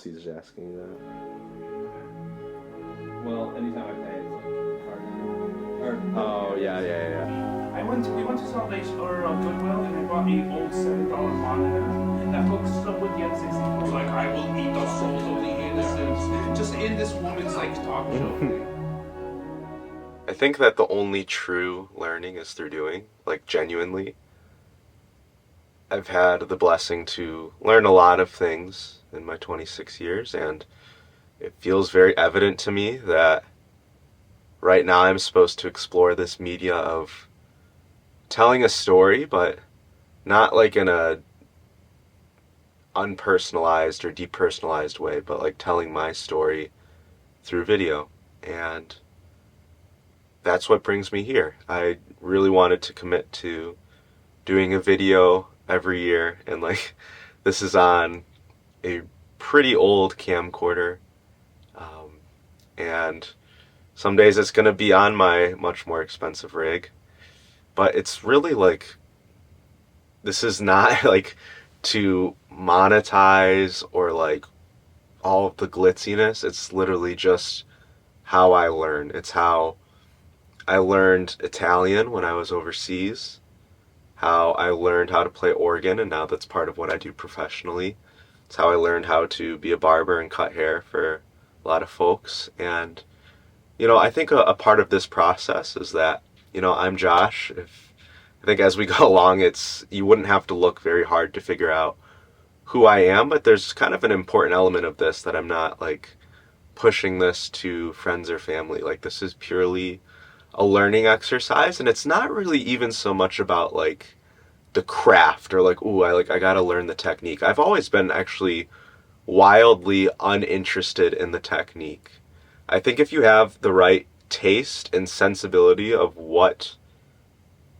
He's asking that. Well, anytime I pay, it's like hard. Oh yeah. We went to Salvation or Goodwill and they bought me old $7 monitor that hooks up with the N64. It's like I will eat the souls of the innocents. Just in this woman's like talk show thing. I think that the only true learning is through doing, like genuinely. I've had the blessing to learn a lot of things in my 26 years, and it feels very evident to me that right now I'm supposed to explore this media of telling a story, but not like in a unpersonalized or depersonalized way, but like telling my story through video. And that's what brings me here. I really wanted to commit to doing a video every year, and like this is on a pretty old camcorder, and some days it's going to be on my much more expensive rig, but it's really like, this is not like to monetize or like all of the glitziness. It's literally just how I learn. It's how I learned Italian when I was overseas, how I learned how to play organ, and now that's part of what I do professionally. It's how I learned how to be a barber and cut hair for a lot of folks. And, I think a part of this process is that, I'm Josh. I think as we go along, you wouldn't have to look very hard to figure out who I am, but there's kind of an important element of this that I'm not like pushing this to friends or family. Like, this is purely a learning exercise, and it's not really even so much about like the craft or like, I gotta learn the technique. I've always been actually wildly uninterested in the technique. I think if you have the right taste and sensibility of what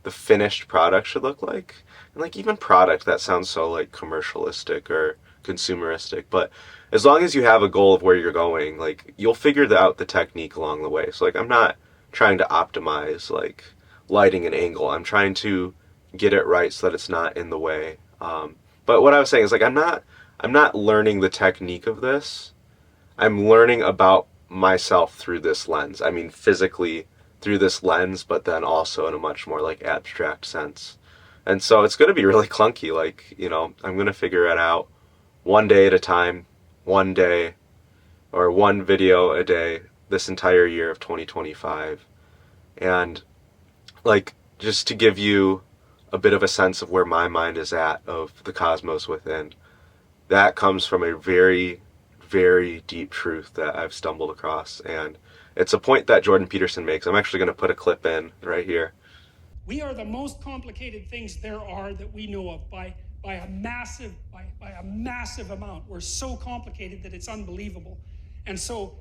the finished product should look like, and like even product, that sounds so like commercialistic or consumeristic, but as long as you have a goal of where you're going, like you'll figure out the technique along the way. So like I'm not trying to optimize like lighting and angle. I'm trying to get it right so that it's not in the way. But what I was saying is like I'm not learning the technique of this. I'm learning about myself through this lens. I mean, physically through this lens, but then also in a much more like abstract sense. And so it's going to be really clunky. Like, I'm going to figure it out one day at a time, one day or one video a day this entire year of 2025. And like, just to give you a bit of a sense of where my mind is at, of the cosmos within, that comes from a very, very deep truth that I've stumbled across. And it's a point that Jordan Peterson makes. I'm actually going to put a clip in right here. We are the most complicated things there are that we know of by a massive amount. We're so complicated that it's unbelievable. And so,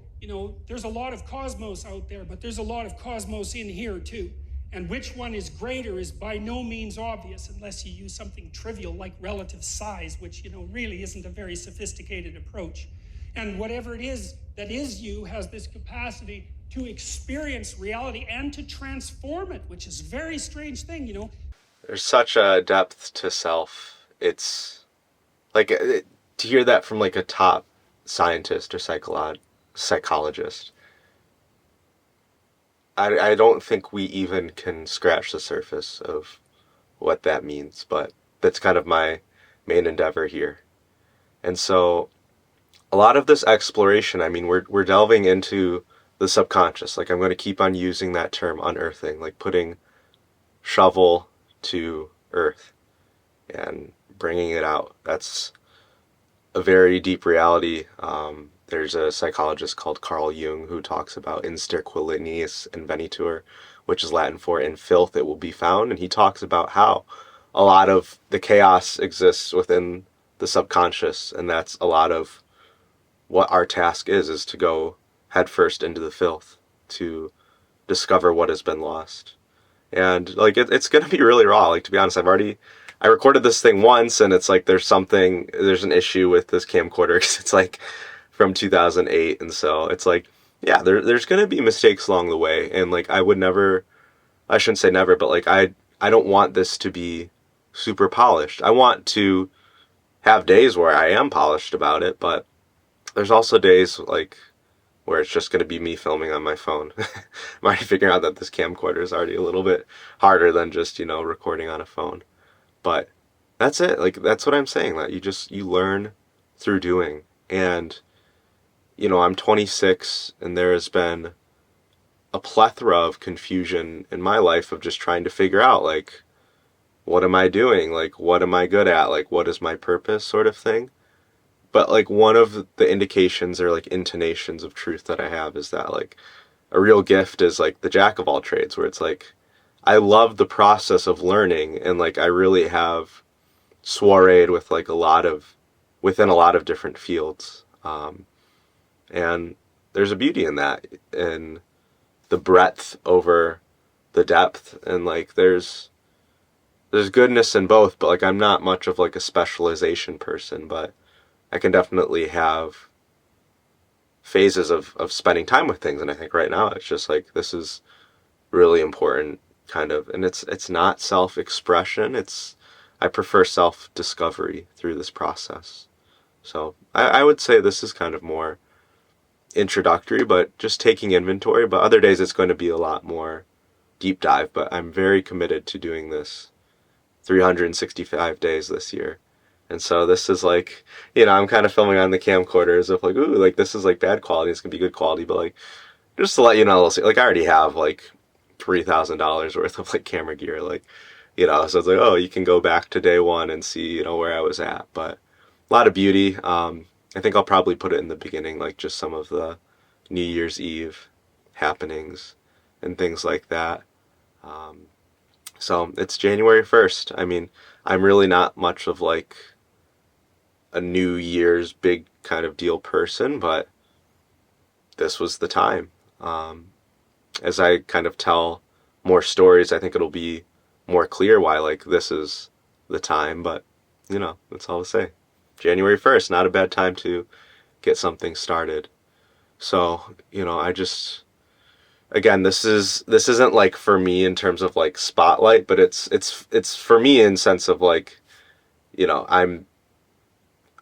there's a lot of cosmos out there, but there's a lot of cosmos in here too. And which one is greater is by no means obvious unless you use something trivial like relative size, which, really isn't a very sophisticated approach. And whatever it is that is you has this capacity to experience reality and to transform it, which is a very strange thing, There's such a depth to self. It's like to hear that from like a top scientist or psychologist. I don't think we even can scratch the surface of what that means, but that's kind of my main endeavor here. And so a lot of this exploration, I mean, we're delving into the subconscious. Like, I'm going to keep on using that term, unearthing, like putting shovel to earth and bringing it out. That's a very deep reality. There's a psychologist called Carl Jung who talks about in sterquiliniis invenitur, which is Latin for in filth it will be found. And he talks about how a lot of the chaos exists within the subconscious, and that's a lot of what our task is to go headfirst into the filth to discover what has been lost. And like it's going to be really raw. Like, to be honest, I recorded this thing once, and it's like there's an issue with this camcorder because it's like from 2008, and so it's like, yeah, there's going to be mistakes along the way, and like I shouldn't say never, but like I don't want this to be super polished. I want to have days where I am polished about it, but there's also days like where it's just going to be me filming on my phone. I'm already figuring out that this camcorder is already a little bit harder than just, recording on a phone. But that's it. Like, that's what I'm saying, that you learn through doing. And, I'm 26 and there has been a plethora of confusion in my life of just trying to figure out, like, what am I doing? Like, what am I good at? Like, what is my purpose, sort of thing. But, like, one of the indications or, like, intonations of truth that I have is that, like, a real gift is, like, the jack of all trades, where it's, like, I love the process of learning, and, like, I really have soireed with, like, within a lot of different fields. And there's a beauty in that, in the breadth over the depth, and, like, there's goodness in both, but, like, I'm not much of, like, a specialization person, but I can definitely have phases of spending time with things, and I think right now it's just like, this is really important, kind of, and it's not self-expression, I prefer self-discovery through this process. So I would say this is kind of more introductory, but just taking inventory, but other days it's going to be a lot more deep dive, but I'm very committed to doing this 365 days this year. And so this is like, I'm kind of filming on the camcorder as if like, ooh, like this is like bad quality, it's gonna be good quality, but like, just to let you know, like I already have like $3,000 worth of like camera gear, like, so it's like, oh, you can go back to day one and see, where I was at. But a lot of beauty. I think I'll probably put it in the beginning, like just some of the New Year's Eve happenings and things like that. So it's January 1st. I mean, I'm really not much of like a New Year's big kind of deal person, but this was the time. As I kind of tell more stories, I think it'll be more clear why, like, this is the time, but, that's all to say. January 1st, not a bad time to get something started. So, again, this isn't like for me in terms of like spotlight, but it's for me in sense of like,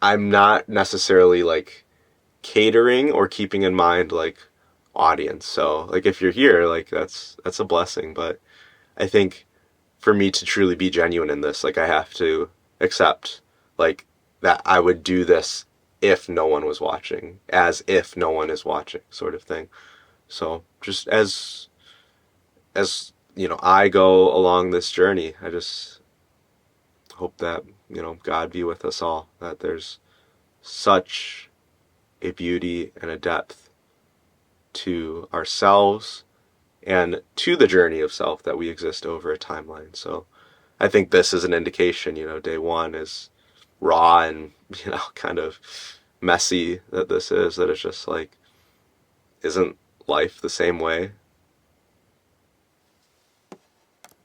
I'm not necessarily like catering or keeping in mind like audience. So like if you're here, like that's a blessing. But I think for me to truly be genuine in this, like I have to accept like that I would do this if no one was watching, as if no one is watching, sort of thing. So just as I go along this journey, I just hope that, God be with us all, that there's such a beauty and a depth to ourselves and to the journey of self that we exist over a timeline. So I think this is an indication, day one is raw and, kind of messy that this is, that it's just like, isn't life the same way?